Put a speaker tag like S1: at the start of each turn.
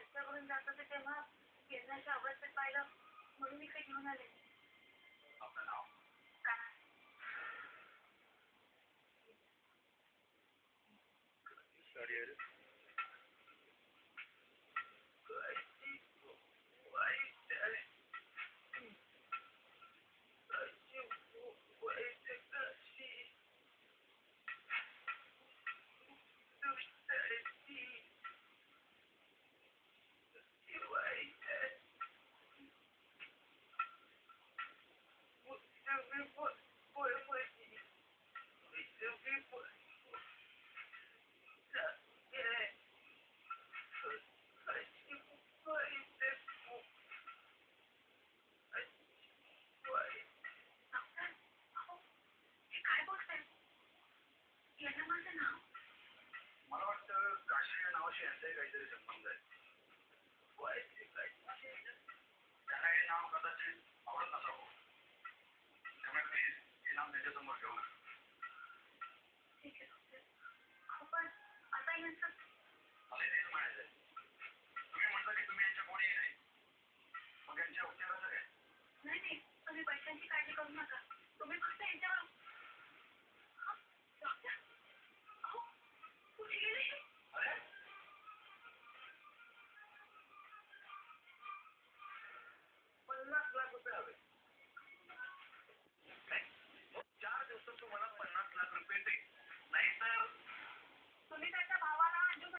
S1: रस्त्यावरून जात होते तेव्हा गिरणाच्या अवस्थेत पाहिलं म्हणून इकडे घेऊन आले.
S2: आपलं नाव
S1: काय?
S2: चालेल. मला वाटतं काशी या नावाशी यांचाही काहीतरी संबंध आहे. त्यांना हे नाव कदाचित आवडत नसावं.